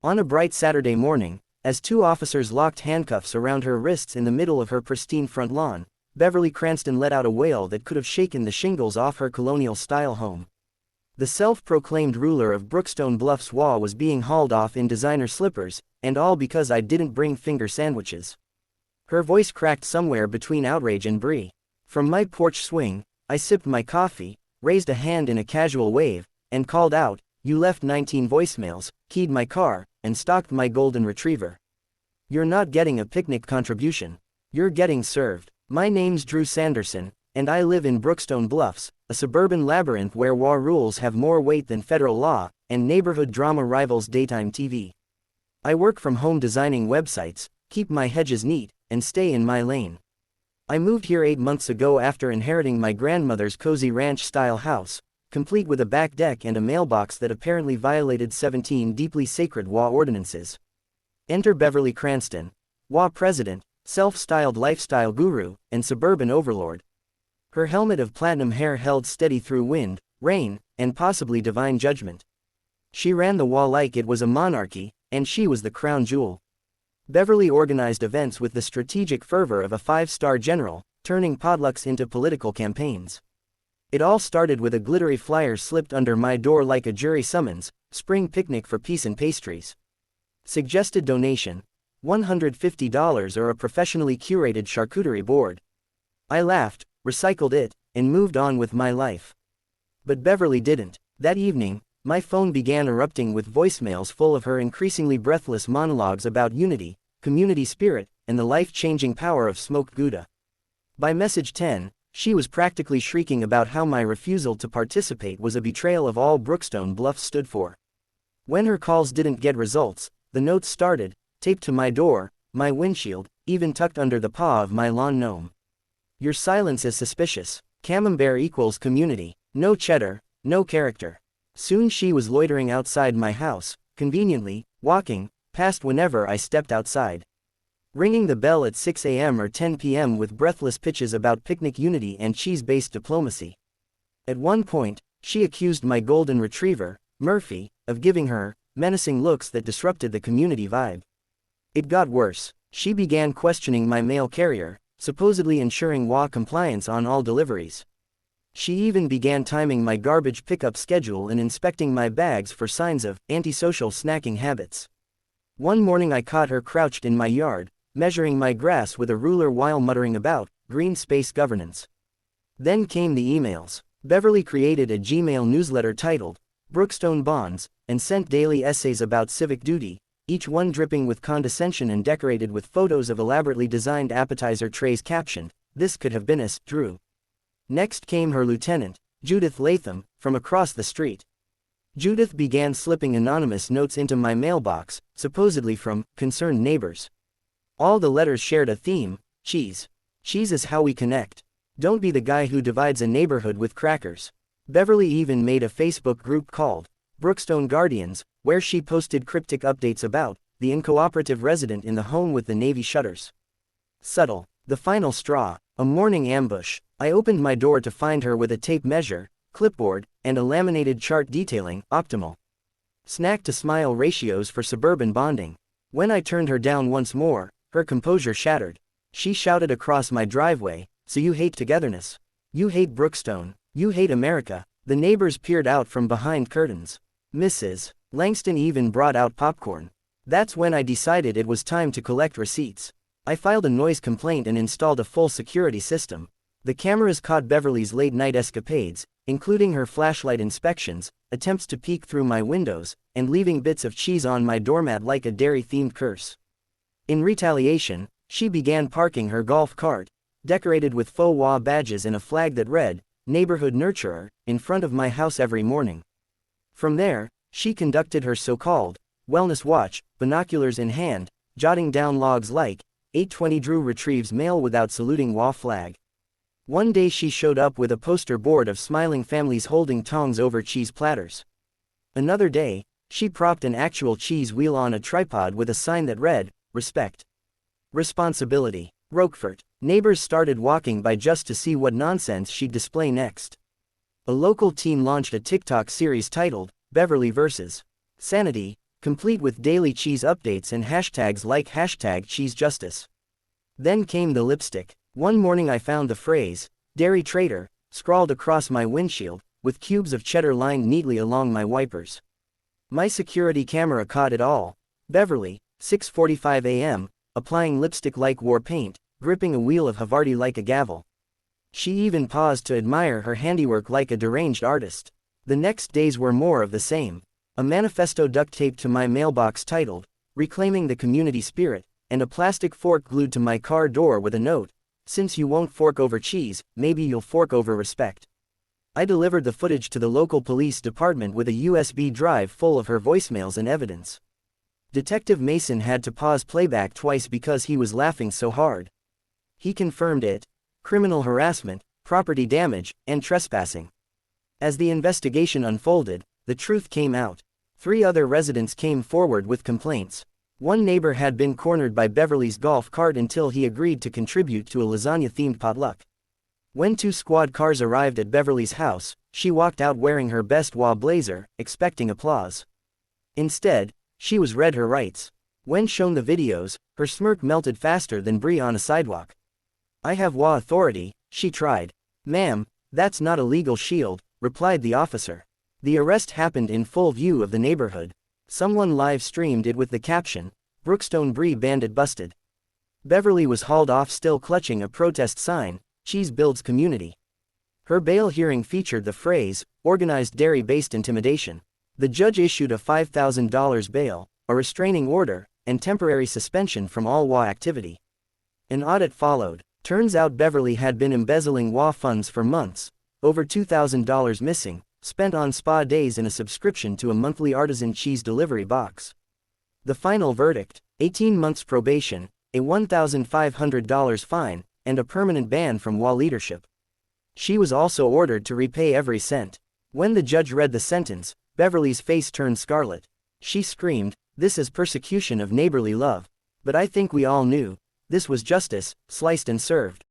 On a bright Saturday morning, as two officers locked handcuffs around her wrists in the middle of her pristine front lawn, Beverly Cranston let out a wail that could have shaken the shingles off her colonial-style home. The self-proclaimed ruler of Brookstone Bluffs HOA was being hauled off in designer slippers, and all because I didn't bring finger sandwiches. Her voice cracked somewhere between outrage and brie. From my porch swing, I sipped my coffee, raised a hand in a casual wave, and called out, "You left 19 voicemails, keyed my car, and stalked my golden retriever. You're not getting a picnic contribution. You're getting served. My name's Drew Sanderson, and I live in Brookstone Bluffs, a suburban labyrinth where WA rules have more weight than federal law, and neighborhood drama rivals daytime TV. I work from home designing websites, keep my hedges neat, and stay in my lane. I moved here 8 months ago after inheriting my grandmother's cozy ranch-style house, complete with a back deck and a mailbox that apparently violated 17 deeply sacred WA ordinances. Enter Beverly Cranston, WA president, self-styled lifestyle guru, and suburban overlord. Her helmet of platinum hair held steady through wind, rain, and possibly divine judgment. She ran the WA like it was a monarchy, and she was the crown jewel. Beverly organized events with the strategic fervor of a 5-star general, turning potlucks into political campaigns. It all started with a glittery flyer slipped under my door like a jury summons: spring picnic for peace and pastries. Suggested donation: $150 or a professionally curated charcuterie board. I laughed, recycled it, and moved on with my life. But Beverly didn't. That evening, my phone began erupting with voicemails full of her increasingly breathless monologues about unity, community spirit, and the life-changing power of smoked Gouda. By message 10, she was practically shrieking about how my refusal to participate was a betrayal of all Brookstone Bluffs stood for. When her calls didn't get results, the notes started, taped to my door, my windshield, even tucked under the paw of my lawn gnome. Your silence is suspicious. Camembert equals community. No cheddar, no character. Soon she was loitering outside my house, conveniently, walking past whenever I stepped outside. Ringing the bell at 6 a.m. or 10 p.m. with breathless pitches about picnic unity and cheese-based diplomacy. At one point, she accused my golden retriever, Murphy, of giving her menacing looks that disrupted the community vibe. It got worse. She began questioning my mail carrier, supposedly ensuring WA compliance on all deliveries. She even began timing my garbage pickup schedule and inspecting my bags for signs of antisocial snacking habits. One morning I caught her crouched in my yard, measuring my grass with a ruler while muttering about green space governance. Then came the emails. Beverly created a Gmail newsletter titled Brookstone Bonds, and sent daily essays about civic duty, each one dripping with condescension and decorated with photos of elaborately designed appetizer trays captioned, "This could have been us, Drew." Next came her lieutenant, Judith Latham, from across the street. Judith began slipping anonymous notes into my mailbox, supposedly from concerned neighbors. All the letters shared a theme: cheese. Cheese is how we connect. Don't be the guy who divides a neighborhood with crackers. Beverly even made a Facebook group called Brookstone Guardians, where she posted cryptic updates about the uncooperative resident in the home with the navy shutters. Subtle. The final straw. A morning ambush. I opened my door to find her with a tape measure, clipboard, and a laminated chart detailing optimal snack-to-smile ratios for suburban bonding. When I turned her down once more, her composure shattered. She shouted across my driveway, "So you hate togetherness? You hate Brookstone? You hate America?" The neighbors peered out from behind curtains. Mrs. Langston even brought out popcorn. That's when I decided it was time to collect receipts. I filed a noise complaint and installed a full security system. The cameras caught Beverly's late-night escapades, including her flashlight inspections, attempts to peek through my windows, and leaving bits of cheese on my doormat like a dairy-themed curse. In retaliation, she began parking her golf cart, decorated with faux WA badges and a flag that read, "Neighborhood Nurturer," in front of my house every morning. From there, she conducted her so-called wellness watch, binoculars in hand, jotting down logs like 8:20 Drew retrieves mail without saluting WA flag. One day she showed up with a poster board of smiling families holding tongs over cheese platters. Another day, she propped an actual cheese wheel on a tripod with a sign that read, "Respect. Responsibility. Roquefort." Neighbors started walking by just to see what nonsense she'd display next. A local teen launched a TikTok series titled, Beverly vs. Sanity, complete with daily cheese updates and hashtags like #CheeseJustice. Then came the lipstick. One morning I found the phrase, "Dairy Traitor," scrawled across my windshield, with cubes of cheddar lined neatly along my wipers. My security camera caught it all. Beverly, 6:45 a.m., applying lipstick like war paint, gripping a wheel of Havarti like a gavel. She even paused to admire her handiwork like a deranged artist. The next days were more of the same. A manifesto duct taped to my mailbox titled, "Reclaiming the Community Spirit," and a plastic fork glued to my car door with a note, "Since you won't fork over cheese, maybe you'll fork over respect." I delivered the footage to the local police department with a USB drive full of her voicemails and evidence. Detective Mason had to pause playback twice because he was laughing so hard. He confirmed it: criminal harassment, property damage, and trespassing. As the investigation unfolded, the truth came out. 3 other residents came forward with complaints. One neighbor had been cornered by Beverly's golf cart until he agreed to contribute to a lasagna-themed potluck. When 2 squad cars arrived at Beverly's house, she walked out wearing her best WA blazer, expecting applause. Instead, she was read her rights. When shown the videos, her smirk melted faster than brie on a sidewalk. "I have WA authority," she tried. "Ma'am, that's not a legal shield," replied the officer. The arrest happened in full view of the neighborhood. Someone live-streamed it with the caption, "Brookstone Brie Bandit Busted." Beverly was hauled off still clutching a protest sign, "Cheese builds community." Her bail hearing featured the phrase, "organized dairy-based intimidation." The judge issued a $5,000 bail, a restraining order, and temporary suspension from all WA activity. An audit followed. Turns out Beverly had been embezzling WA funds for months, over $2,000 missing, spent on spa days and a subscription to a monthly artisan cheese delivery box. The final verdict: 18 months probation, a $1,500 fine, and a permanent ban from WA leadership. She was also ordered to repay every cent. When the judge read the sentence, Beverly's face turned scarlet. She screamed, "This is persecution of neighborly love." But I think we all knew. This was justice, sliced and served.